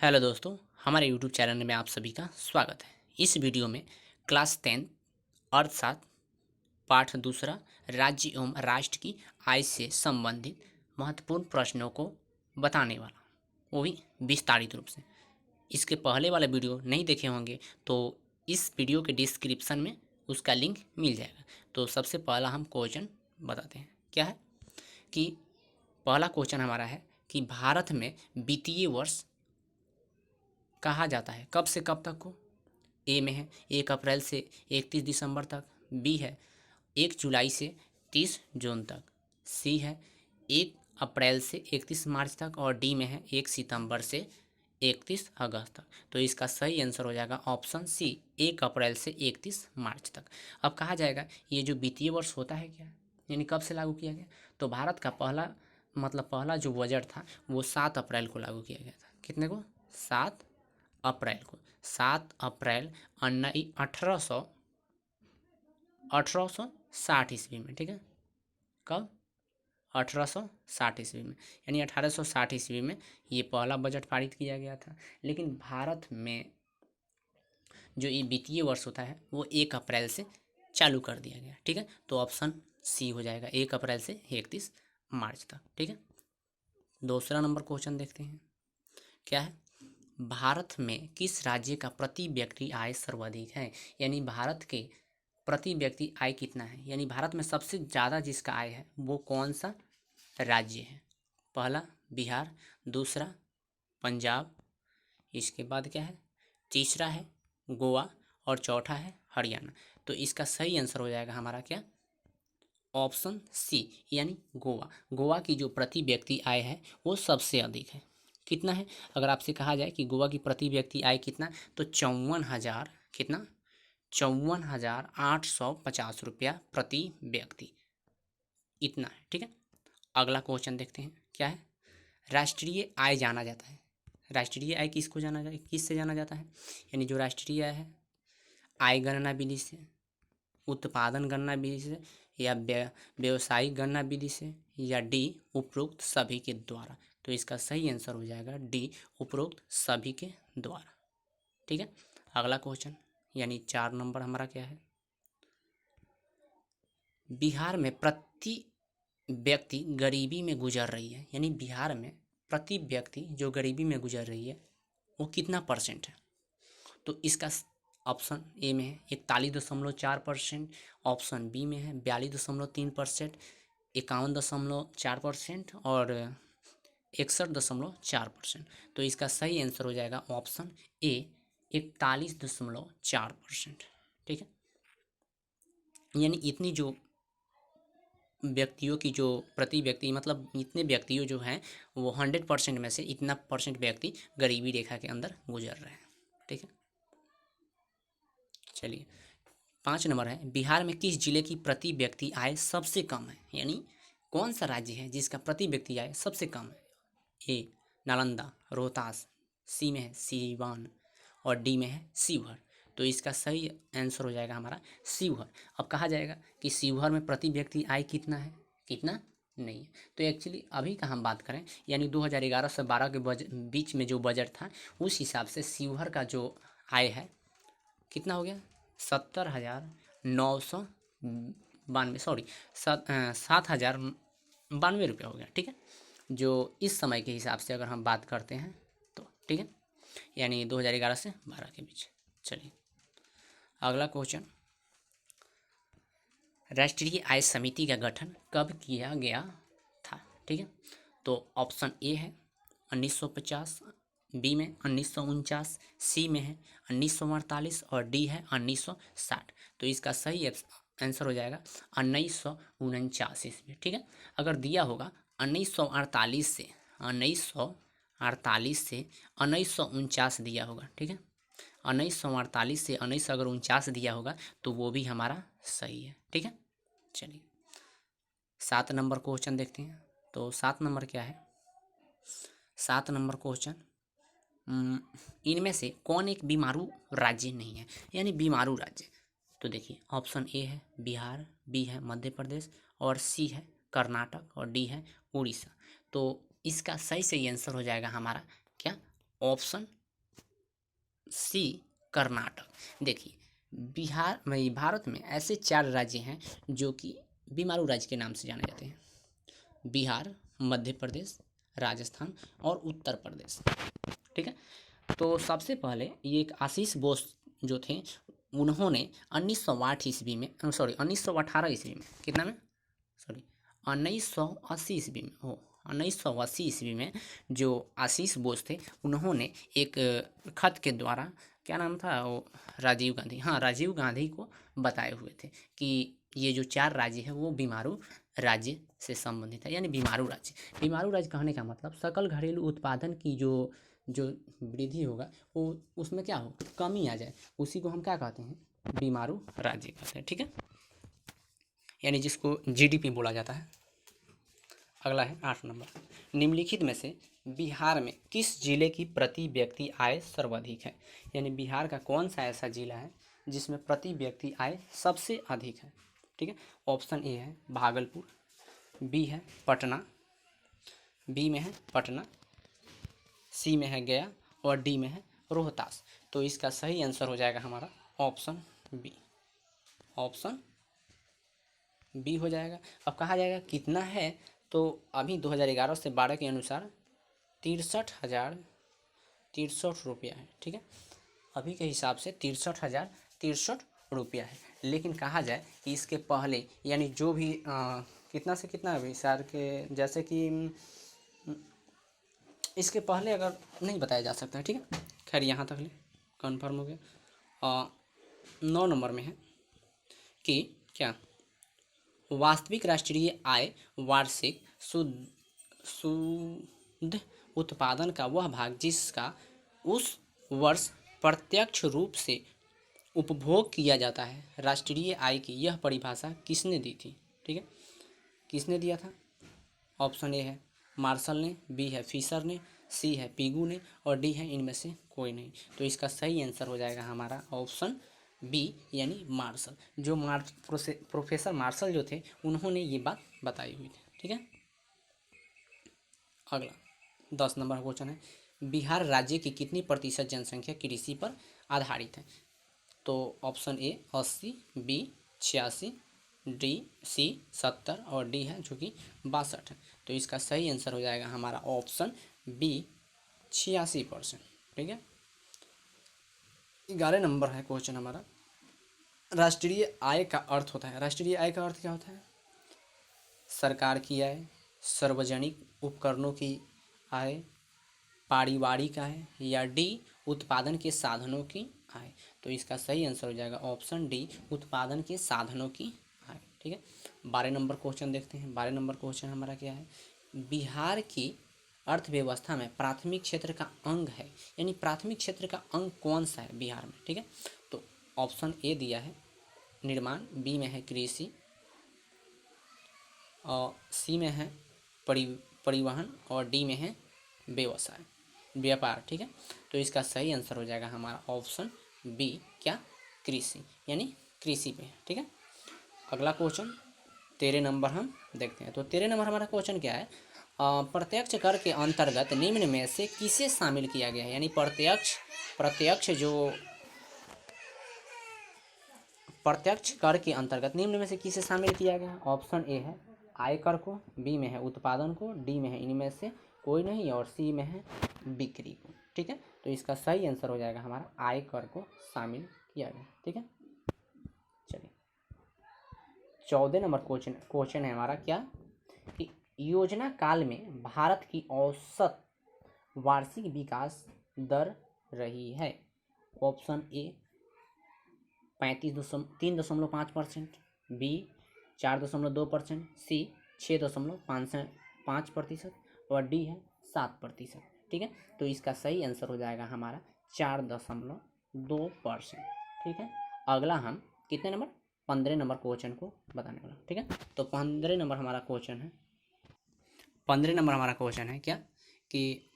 Hello दोस्तों, हमारे YouTube channel में आप सभी का स्वागत है। इस वीडियो में क्लास 10 अर्थशास्त्र पाठ दूसरा राज्य एवं राष्ट्र की आय से संबंधित महत्वपूर्ण प्रश्नों को बताने वाला, वो भी विस्तारित रूप से। इसके पहले वाला वीडियो नहीं देखे होंगे तो इस वीडियो के डिस्क्रिप्शन में उसका लिंक मिल जाएगा। तो सबसे पहला हम क्वेश्चन बताते हैं। क्या है कि पहला क्वेश्चन हमारा है कि भारत में वित्तीय वर्ष कहा जाता है कब से कब तक को। ए में है 1 अप्रैल से 31 दिसंबर तक। बी है 1 जुलाई से 30 जून तक। सी है 1 अप्रैल से 31 मार्च तक। और डी में है 1 सितंबर से 31 अगस्त तक। तो इसका सही आंसर हो जाएगा ऑप्शन सी, 1 अप्रैल से 31 मार्च तक। अब कहा जाएगा ये जो वित्तीय वर्ष होता है क्या, यानी कब से लागू किया गया। तो भारत का पहला जो बजट था वो 7 अप्रैल को लागू किया गया था। कितने को? 7 अप्रैल को। 7 अप्रैल 1860 ईस्वी में। ठीक है, कब? 1860 ईस्वी में, यानी 1860 ईस्वी में ये पहला बजट पारित किया गया था। लेकिन भारत में जो ये वित्तीय वर्ष होता है वो 1 अप्रैल से चालू कर दिया गया। ठीक है, तो ऑप्शन सी हो जाएगा, 1 अप्रैल से 31 मार्च तक। ठीक है, दूसरा नंबर क्वेश्चन देखते हैं। क्या है? भारत में किस राज्य का प्रति व्यक्ति आय सर्वाधिक है, यानी भारत के प्रति व्यक्ति आय कितना है, यानी भारत में सबसे ज़्यादा जिसका आय है वो कौन सा राज्य है। पहला बिहार, दूसरा पंजाब, इसके बाद क्या है, तीसरा है गोवा और चौथा है हरियाणा। तो इसका सही आंसर हो जाएगा हमारा क्या, ऑप्शन सी, यानी गोवा। गोवा की जो प्रति व्यक्ति आय है वो सबसे अधिक है। कितना है? अगर आपसे कहा जाए कि गोवा की प्रति व्यक्ति आय कितना, तो 54,000, कितना, 54,850 रुपया प्रति व्यक्ति, इतना है। ठीक है, अगला क्वेश्चन देखते हैं। क्या है? राष्ट्रीय आय जाना जाता है, राष्ट्रीय आय किसको जाना जाए, किससे जाना जाता है, यानी जो राष्ट्रीय आय है, आय गणना विधि से, उत्पादन गणना विधि से, या व्यवसायिक गणना विधि से, या डी उपरोक्त सभी के द्वारा। तो इसका सही आंसर हो जाएगा डी, उपरोक्त सभी के द्वारा। ठीक है, अगला क्वेश्चन, यानी 4 नंबर हमारा क्या है, बिहार में प्रति व्यक्ति गरीबी में गुजर रही है, यानी बिहार में प्रति व्यक्ति जो गरीबी में गुजर रही है वो कितना परसेंट है। तो इसका ऑप्शन ए में है 41.4%, ऑप्शन बी में है 42.3%, 51.4% और 61.4%। तो इसका सही आंसर हो जाएगा ऑप्शन ए, 41.4%। ठीक है, यानी इतनी जो व्यक्तियों की जो प्रति व्यक्ति, मतलब इतने व्यक्तियों जो हैं वो 100% में से इतना परसेंट व्यक्ति गरीबी रेखा के अंदर गुजर रहे हैं। ठीक है, चलिए 5 नंबर है, बिहार में किस जिले की प्रति व्यक्ति आय सबसे कम है, यानी कौन सा राज्य है जिसका प्रति व्यक्ति आय सबसे कम है। ए नालंदा, रोहतास, सी में है सीवान और डी में है शिवहर। तो इसका सही आंसर हो जाएगा हमारा शिवहर। अब कहा जाएगा कि शिवहर में प्रति व्यक्ति आय कितना है, कितना नहीं है। तो एक्चुअली अभी का हम बात करें, यानी 2011 से 12 के बीच में जो बजट था उस हिसाब से शिवहर का जो आय है कितना हो गया, 70,992, सॉरी 7,092 रुपया हो गया। ठीक है, जो इस समय के हिसाब से अगर हम बात करते हैं तो। ठीक है, यानी 2011 से 12 के बीच। चलिए अगला क्वेश्चन, राष्ट्रीय आय समिति का गठन कब किया गया था। ठीक है, तो ऑप्शन ए है 1950, बी में 1949, सी में है 1948 और डी है 1960। तो इसका सही आंसर हो जाएगा 1949 ईस्वी। ठीक है, अगर दिया होगा 1948 से 1949 दिया होगा। ठीक है, 1948 से 1949 दिया होगा तो वो भी हमारा सही है। ठीक है, चलिए 7 नंबर क्वेश्चन देखते हैं। तो 7 नंबर क्या है, 7 नंबर क्वेश्चन, इनमें से कौन एक बीमारू राज्य नहीं है, यानी बीमारू राज्य। तो देखिए ऑप्शन ए है बिहार, बी है मध्य प्रदेश और सी है कर्नाटक और डी है उड़ीसा। तो इसका सही आंसर हो जाएगा हमारा क्या, ऑप्शन सी कर्नाटक। देखिए बिहार में, भारत में ऐसे 4 राज्य हैं जो कि बीमारू राज्य के नाम से जाने जाते हैं। बिहार, मध्य प्रदेश, राजस्थान और उत्तर प्रदेश। ठीक है, तो सबसे पहले ये एक आशीष बोस जो थे, उन्होंने 1908 ईस्वी में, सॉरी 1918 ईस्वी में, कितना में, सॉरी 1980 ईस्वी में, हो 1980 ईस्वी में जो आशीष बोस थे, उन्होंने एक खत के द्वारा, क्या नाम था वो, राजीव गांधी, हाँ राजीव गांधी को बताए हुए थे कि ये जो 4 राज्य है वो बीमारू राज्य से संबंधित है, यानी बीमारू राज्य। बीमारू राज्य कहने का मतलब सकल घरेलू उत्पादन की जो जो वृद्धि होगा वो, उसमें क्या हो, कमी आ जाए, उसी को हम क्या कहते हैं, बीमारू राज्य कहते हैं। ठीक है, यानी जिसको जीडीपी बोला जाता है। अगला है 8 नंबर, निम्नलिखित में से बिहार में किस जिले की प्रति व्यक्ति आय सर्वाधिक है। यानी बिहार का कौन सा ऐसा जिला है जिसमें प्रति व्यक्ति आय सबसे अधिक है। ठीक है, ऑप्शन ए है भागलपुर, बी है पटना, बी में है पटना, सी में है गया और डी में है रोहतास। तो इसका सही आंसर हो जाएगा हमारा ऑप्शन बी, ऑप्शन बी हो जाएगा। अब कहा जाएगा कितना है, तो अभी 2011 से 12 के अनुसार 63,063 रुपया है। ठीक है, अभी के हिसाब से 63,063 रुपया है। लेकिन कहा जाए कि इसके पहले, यानी जो भी कितना से कितना अभी सर के, जैसे कि इसके पहले अगर नहीं बताया जा सकता है। ठीक है, खैर यहाँ तक ले कन्फर्म हो गया। 9 नंबर में है कि क्या, वास्तविक राष्ट्रीय आय वार्षिक शुद्ध उत्पादन का वह भाग जिसका उस वर्ष प्रत्यक्ष रूप से उपभोग किया जाता है। राष्ट्रीय आय की यह परिभाषा किसने दी थी। ठीक है, किसने दिया था, ऑप्शन ए है मार्शल ने, बी है फिशर ने, सी है पिगू ने और डी है इनमें से कोई नहीं। तो इसका सही आंसर हो जाएगा हमारा ऑप्शन बी, यानी मार्शल। जो प्रोफेसर मार्शल जो थे, उन्होंने ये बात बताई हुई थी। ठीक है, अगला 10 नंबर क्वेश्चन है, बिहार राज्य की कितनी प्रतिशत जनसंख्या कृषि पर आधारित है। तो option A 80, B 86, D C 70 और डी है जो कि 62 है। तो इसका सही आंसर हो जाएगा हमारा ऑप्शन बी 86%। ठीक है, 11 नंबर है क्वेश्चन हमारा, राष्ट्रीय आय का अर्थ होता है, राष्ट्रीय आय का अर्थ क्या होता है, सरकार की आय, सार्वजनिक उपकरणों की आय, पारिवारिक आय या डी उत्पादन के साधनों की आय। तो इसका सही आंसर हो जाएगा ऑप्शन डी उत्पादन के साधनों की आय। ठीक है, 12 नंबर क्वेश्चन देखते हैं। 12 नंबर क्वेश्चन हमारा क्या है, बिहार की अर्थव्यवस्था में प्राथमिक क्षेत्र का अंग है, यानी प्राथमिक क्षेत्र का अंग कौन सा है बिहार में। ठीक है, तो ऑप्शन ए दिया है निर्माण, बी में है कृषि और सी में है परिवहन और डी में है व्यवसाय, व्यापार। ठीक है, तो इसका सही आंसर हो जाएगा हमारा ऑप्शन बी, क्या, कृषि, यानी कृषि पे। ठीक है, अगला क्वेश्चन 13 नंबर हम देखते हैं। तो 13 नंबर हमारा क्वेश्चन क्या है, प्रत्यक्ष कर के अंतर्गत निम्न में से किसे शामिल किया गया है। यानी प्रत्यक्ष कर के अंतर्गत निम्न में से किसे शामिल किया गया है। ऑप्शन ए है आयकर को, बी में है उत्पादन को, डी में है इनमें से कोई नहीं और सी में है बिक्री को। ठीक है, तो इसका सही आंसर हो जाएगा हमारा आयकर को शामिल किया गया। ठीक है, चलिए 14 नंबर क्वेश्चन है हमारा क्या, कि योजना काल में भारत की औसत वार्षिक विकास दर रही है। ऑप्शन ए 3.5%, बी 4.2%, सी 6.5% और डी है 7%। ठीक है, तो इसका सही आंसर हो जाएगा हमारा 4.2%। ठीक है, अगला हम कितने नंबर, 15 नंबर क्वेश्चन को बताने वाला। ठीक है, तो 15 नंबर हमारा क्वेश्चन है, 15 नंबर हमारा क्वेश्चन है क्या, कि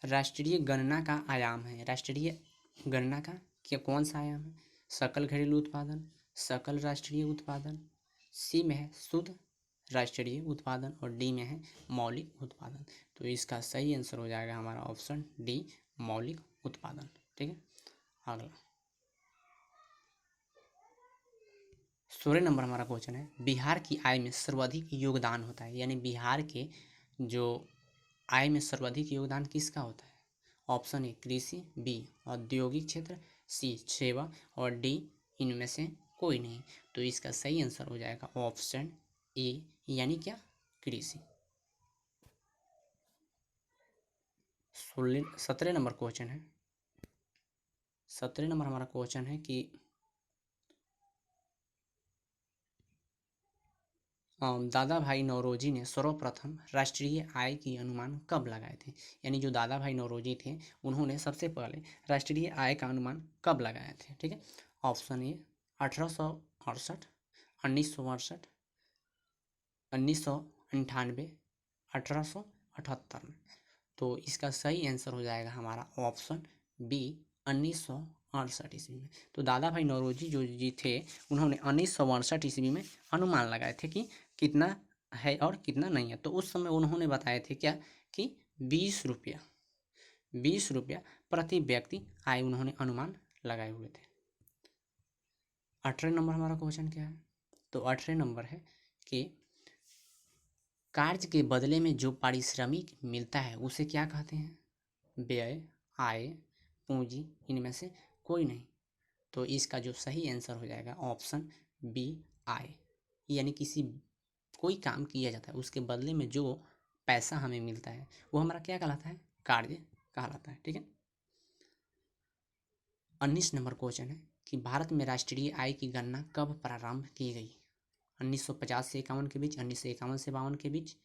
राष्ट्रीय गणना का आयाम है। राष्ट्रीय गणना का क्या कौन सा आयाम है, सकल घरेलू उत्पादन, सकल राष्ट्रीय उत्पादन, सी में है शुद्ध राष्ट्रीय उत्पादन और डी में है मौलिक उत्पादन। तो इसका सही आंसर हो जाएगा हमारा ऑप्शन डी मौलिक उत्पादन। ठीक है, अगला 16 नंबर हमारा क्वेश्चन है, बिहार की आय में सर्वाधिक योगदान होता है, यानी बिहार के जो आय में सर्वाधिक योगदान किसका होता है? ऑप्शन ए कृषि, बी औद्योगिक क्षेत्र, सी सेवा और डी इनमें से कोई नहीं। तो इसका सही आंसर हो जाएगा ऑप्शन ए, यानी क्या, कृषि। 17 नंबर क्वेश्चन है, 17 नंबर हमारा क्वेश्चन है कि दादा भाई नौरोजी ने सर्वप्रथम राष्ट्रीय आय की अनुमान कब लगाए थे? यानी जो दादा भाई नौरोजी थे उन्होंने सबसे पहले राष्ट्रीय आय का अनुमान कब लगाए थे? ठीक है, ऑप्शन ए 1868, 1962, 1998, 1878 में। तो इसका सही आंसर हो जाएगा हमारा ऑप्शन बी 1968 ईस्वी में। तो दादा भाई नौरोजी जो जी थे उन्होंने 1962 ईस्वी में अनुमान लगाए थे कि कितना है और कितना नहीं है। तो उस समय उन्होंने बताए थे क्या कि 20 रुपया, 20 रुपया प्रति व्यक्ति आय उन्होंने अनुमान लगाए हुए थे। 18 नंबर हमारा क्वेश्चन क्या है? तो 18 नंबर है कि कार्य के बदले में जो पारिश्रमिक मिलता है उसे क्या कहते हैं? व्यय, आय, पूंजी, इनमें से कोई नहीं। तो इसका जो सही आंसर हो जाएगा ऑप्शन बी आय, यानी किसी कोई काम किया जाता है उसके बदले में जो पैसा हमें मिलता है वो हमारा क्या कहलाता है? कार्य कहलाता है। ठीक है, 19 नंबर क्वेश्चन है कि भारत में राष्ट्रीय आय की गणना कब प्रारंभ की गई? 1950 से 51 के बीच, 1951 से 52 के बीच,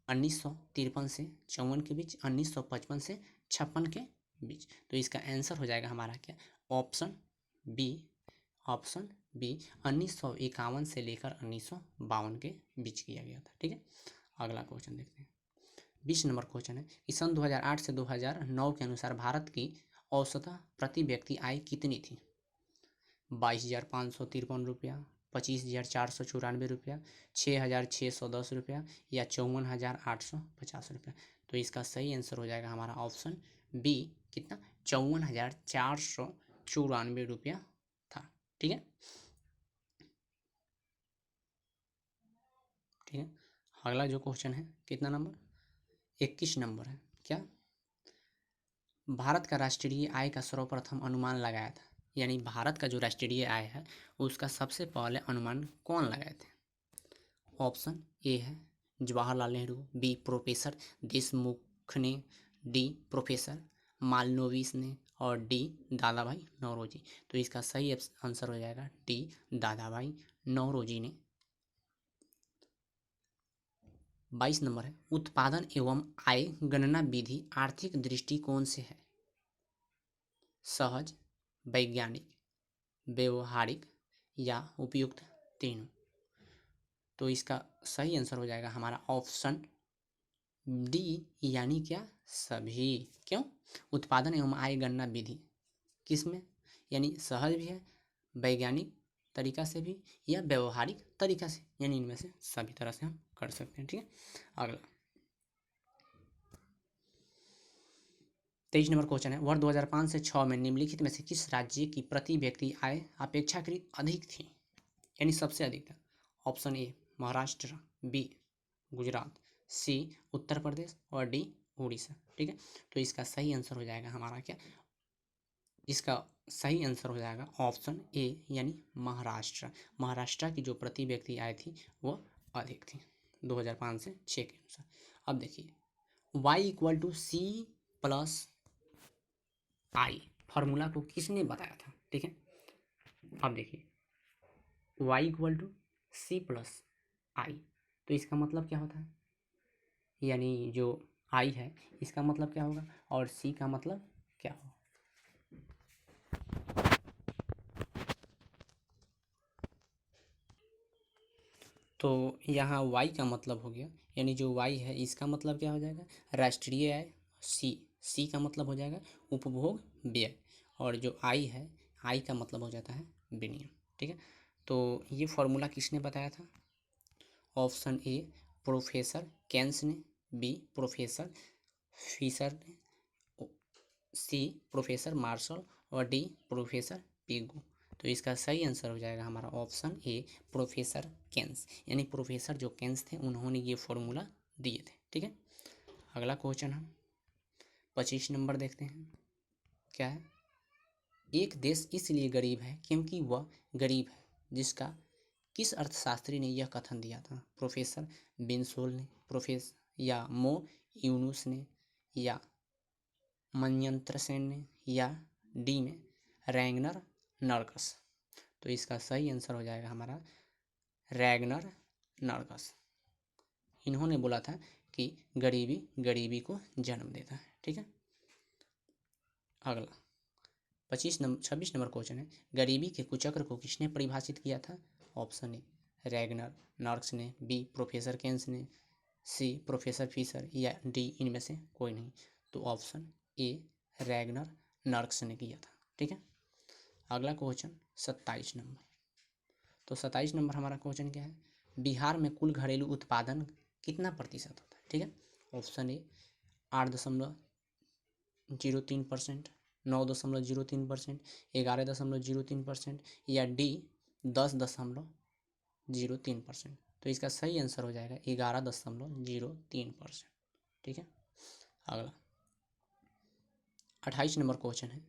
1953 से 54 के बीच, 1955 से 56 के बीच। तो इसका आंसर हो जाएगा हमारा क्या? ऑप्शन बी, ऑप्शन बी 1951 से लेकर 1952 के बीच किया गया था। ठीक है, अगला क्वेश्चन देखते हैं। 20 नंबर क्वेश्चन है कि सन 2008 से 2009 के अनुसार भारत की औसत प्रति व्यक्ति आय कितनी थी? 22,553 रुपया, 25,494 रुपया, 6,610 रुपया या 54,850 रुपया। तो इसका सही आंसर हो जाएगा हमारा ऑप्शन बी, कितना? 54,494 रुपया था। ठीक है, ठीक है, अगला जो क्वेश्चन है कितना नंबर? 21 नंबर है। क्या भारत का राष्ट्रीय आय का सर्वप्रथम अनुमान लगाया था? यानी भारत का जो राष्ट्रीय आय है उसका सबसे पहले अनुमान कौन लगाए थे? ऑप्शन ए है जवाहरलाल नेहरू, बी प्रोफेसर देशमुख ने, डी प्रोफेसर मालनोविस ने और डी दादा भाई नौरोजी। तो इसका सही आंसर हो जाएगा डी दादा भाई नौरोजी ने। 22 नंबर है, उत्पादन एवं आय गणना विधि आर्थिक दृष्टिकोण से है सहज, वैज्ञानिक, व्यवहारिक या उपयुक्त तीनों। तो इसका सही आंसर हो जाएगा हमारा ऑप्शन डी, यानी क्या, सभी। क्यों? उत्पादन एवं आय गणना विधि किसमें, यानी सहज भी है, वैज्ञानिक तरीका से भी या व्यवहारिक तरीका से, यानी इनमें से सभी तरह से हम कर सकते हैं। ठीक है, अगला 23 नंबर क्वेश्चन है, वर्ष 2005 से 6 में निम्नलिखित में से किस राज्य की प्रति व्यक्ति आय अपेक्षाकृत अधिक थी, यानी सबसे अधिक था? Option A Maharashtra, B Gujarat, C Uttar Pradesh और डी उड़ीसा। ठीक है, तो इसका सही आंसर हो जाएगा हमारा क्या? इसका सही आंसर हो जाएगा ऑप्शन ए, यानी महाराष्ट्र। महाराष्ट्र की जो प्रति व्यक्ति आय थी वो अधिक थी 2005 से 6 के अनुसार। अब देखिए y equal to C plus I formula को किसने बताया था? ठीक है, अब देखिए y equal to C plus I, तो इसका मतलब क्या होता है? यानी जो आई है इसका मतलब क्या होगा और सी का मतलब क्या होगा? तो यहाँ y का मतलब हो गया, यानी जो y है इसका मतलब क्या हो जाएगा? राष्ट्रीय आय। सी का मतलब हो जाएगा उपभोग व्यय, और जो I है I का मतलब हो जाता है विनिमय। ठीक है, तो ये फॉर्मूला किसने बताया था? ऑप्शन ए प्रोफेसर केन्स ने, बी प्रोफेसर फिशर ने, सी प्रोफेसर मार्शल और डी प्रोफेसर पिगू। तो इसका सही आंसर हो जाएगा हमारा ऑप्शन ए प्रोफेसर केन्स, यानी प्रोफेसर जो केन्स थे उन्होंने ये फॉर्मूला दिए थे। ठीक है, अगला क्वेश्चन हम 25 नंबर देखते हैं। क्या है? एक देश इसलिए गरीब है क्योंकि वह गरीब है, जिसका किस अर्थशास्त्री ने यह कथन दिया था? प्रोफेसर बिनसोल ने, प्रोफेसर या मो यूनुस ने, या मन्यंत्र सेन ने, या डी में रैगनर नर्कस। तो इसका सही आंसर हो जाएगा हमारा रैगनर नर्कस। इन्होंने बोला था कि गरीबी गरीबी को जन्म देता है। ठीक है, अगला 26 नंबर क्वेश्चन है, गरीबी के कुचक्र को किसने परिभाषित किया था? ऑप्शन ए रैगनर नर्कस ने, बी प्रोफेसर केन्स ने, सी प्रोफेसर फिशर, या डी इनमें से कोई नहीं। तो ऑप्शन ए रैगनर नर्कस ने किया था। ठीक है, अगला क्वेश्चन 27 नंबर। तो 27 नंबर हमारा क्वेश्चन क्या है? बिहार में कुल घरेलू उत्पादन कितना प्रतिशत होता है? ठीक है, ऑप्शन ए 8.03%, 9.03%, 11.03%, या डी 10.03%। तो इसका सही आंसर हो जाएगा 11.03%। ठीक है, अगला 28 नंबर क्वेश्चन है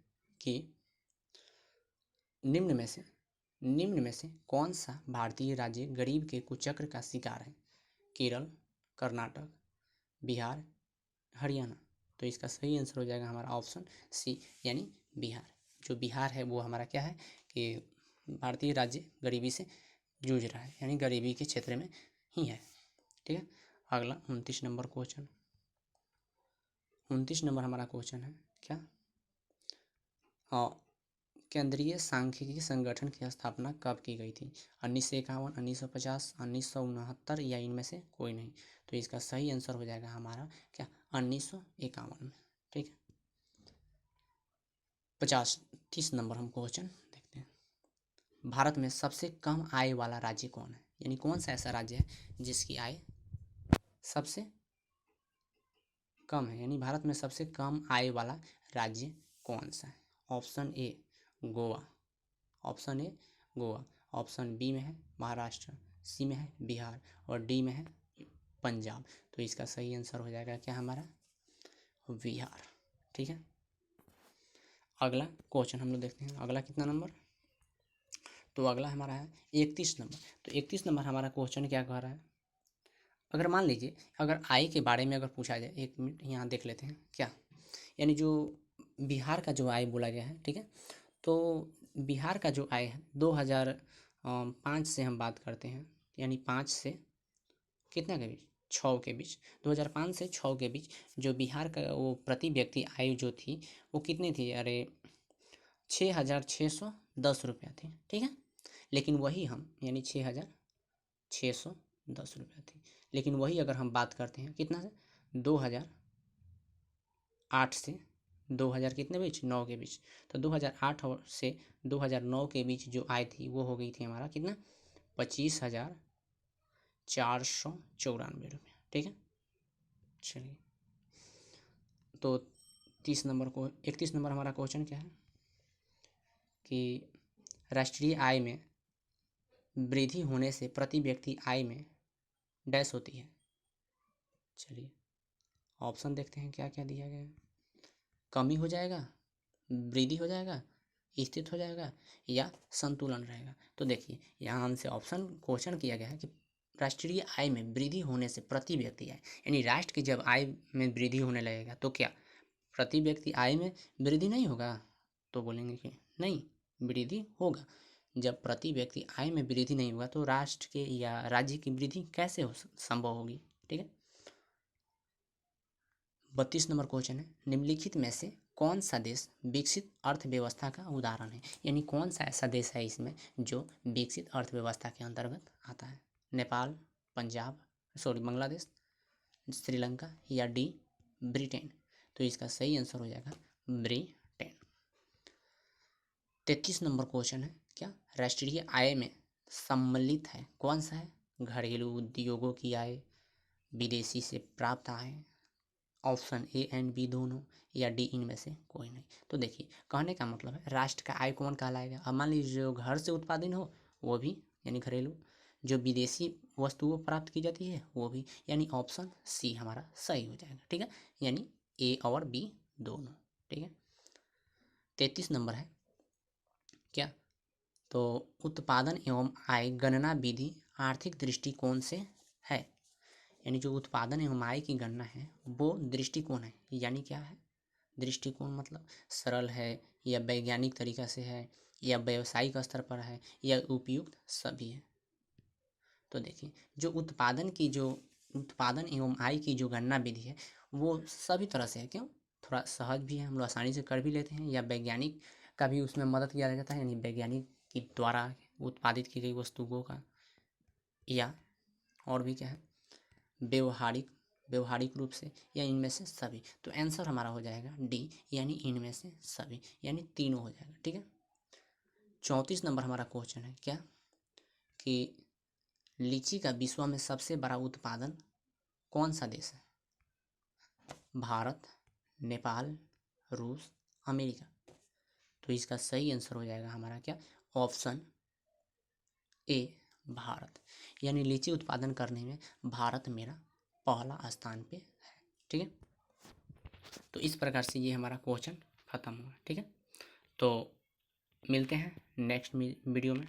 कि निम्न में से कौन सा भारतीय राज्य गरीब के कुचक्र का शिकार है? केरल, कर्नाटक, बिहार, हरियाणा। तो इसका सही आंसर हो जाएगा हमारा ऑप्शन सी, यानी बिहार। जो बिहार है वो हमारा क्या है कि भारतीय राज्य गरीबी से जूझ रहा है, यानी गरीबी के क्षेत्र में ही है। ठीक है, अगला 29 नंबर क्वेश्चन। 29 नंबर हमारा क्वेश्चन है क्या? केंद्रीय सांख्यिकी संगठन की स्थापना कब की गई थी? 1951, 1950, 1969, या इनमें से कोई नहीं। तो इसका सही आंसर हो जाएगा हमारा क्या? 1951 में। ठीक है, 30 नंबर हम क्वेश्चन देखते हैं। भारत में सबसे कम आय वाला राज्य कौन है? यानी कौन सा ऐसा राज्य है जिसकी आय सबसे कम है, यानी भारत में सबसे कम आय वाला राज्य कौन सा है? Option A Goa, option A Goa, option B में है महाराष्ट्र, सी में है बिहार, और डी में है पंजाब। तो इसका सही आंसर हो जाएगा क्या हमारा? बिहार। ठीक है, अगला क्वेश्चन हम लोग देखते हैं। अगला कितना नंबर? तो अगला हमारा है 31 नंबर। तो 31 नंबर हमारा क्वेश्चन क्या कह रहा है? अगर मान लीजिए अगर आय के बारे में अगर पूछा जाए, एक मिनट यहाँ देख लेते हैं क्या, यानी जो बिहार का जो आय बोला गया है। ठीक है, तो बिहार का जो आय है 2005 से हम बात करते हैं, यानी 5 से कितना के बीच, 6 के बीच, 2005 से 6 के बीच जो बिहार का वो प्रति व्यक्ति आय जो थी वो कितनी थी? अरे 6,610 रुपया थी। ठीक है, लेकिन वही हम यानी 6,610 रुपया थी, लेकिन वही अगर हम बात करते हैं कितना से 2008 से 2000 कितने बीच 9 के बीच, तो 2008 से 2009 के बीच जो आय थी वो हो गई थी हमारा कितना? 25,494 रुपये। ठीक है, चलिए तो 31 नंबर हमारा क्वेश्चन क्या है कि राष्ट्रीय आय में वृद्धि होने से प्रति व्यक्ति आय में डैश होती है। चलिए ऑप्शन देखते हैं क्या क्या दिया गया है। कमी हो जाएगा, वृद्धि हो जाएगा, स्थित हो जाएगा, या संतुलन रहेगा। तो देखिए यहाँ हमसे ऑप्शन क्वेश्चन किया गया है कि राष्ट्रीय आय में वृद्धि होने से प्रति व्यक्ति आय, यानी राष्ट्र की जब आय में वृद्धि होने लगेगा तो क्या प्रति व्यक्ति आय में वृद्धि नहीं होगा? तो बोलेंगे कि नहीं, वृद्धि होगा। जब प्रति व्यक्ति आय में वृद्धि नहीं होगा तो राष्ट्र के या राज्य की वृद्धि कैसे हो संभव होगी? ठीक है, 32 नंबर क्वेश्चन है, निम्नलिखित में से कौन सा देश विकसित अर्थव्यवस्था का उदाहरण है? यानी कौन सा ऐसा देश है इसमें जो विकसित अर्थव्यवस्था के अंतर्गत आता है? नेपाल, बांग्लादेश, श्रीलंका, या डी ब्रिटेन। तो इसका सही आंसर हो जाएगा ब्रिटेन। 33 नंबर क्वेश्चन है क्या? राष्ट्रीय आय में सम्मिलित है। कौन सा है? घरेलू उद्योगों की आय, विदेशी से प्राप्त आय, ऑप्शन ए एंड बी दोनों, या डी इनमें से कोई नहीं। तो देखिए कहने का मतलब है राष्ट्र का आय कौन कहलाएगा? अब मान लीजिए जो घर से उत्पादन हो वो भी, यानी घरेलू, जो विदेशी वस्तुओं प्राप्त की जाती है वो भी, यानी ऑप्शन सी हमारा सही हो जाएगा। ठीक है, यानी ए और बी दोनों। ठीक है, 33 नंबर है क्या? तो उत्पादन एवं आय गणना विधि आर्थिक दृष्टिकोण से है, यानी जो उत्पादन एवं आय की गणना है वो दृष्टिकोण है, यानी क्या है? दृष्टिकोण मतलब सरल है या वैज्ञानिक तरीका से है या व्यावसायिक स्तर पर है या उपयुक्त, सभी है। तो देखिए जो उत्पादन एवं आय की जो गणना विधि है वो सभी तरह से है। क्यों? थोड़ा सहज भी है, हम लोग आसानी से कर भी लेते हैं, या वैज्ञानिक का भी उसमें मदद किया जाता है, यानी वैज्ञानिक के द्वारा उत्पादित की गई वस्तुओं का, या और भी क्या है, व्यवहारिक व्यवहारिक रूप से, या इनमें से सभी। तो आंसर हमारा हो जाएगा डी, यानी इनमें से सभी, यानी तीनों हो जाएगा। ठीक है, 34 नंबर हमारा क्वेश्चन है क्या कि लीची का विश्व में सबसे बड़ा उत्पादन कौन सा देश है? भारत, नेपाल, रूस, अमेरिका। तो इसका सही आंसर हो जाएगा हमारा क्या? ऑप्शन ए, भारत, यानी लीची उत्पादन करने में भारत मेरा पहला स्थान पे है। ठीक है, तो इस प्रकार से ये हमारा क्वेश्चन खत्म हुआ। ठीक है, तो मिलते हैं नेक्स्ट वीडियो में।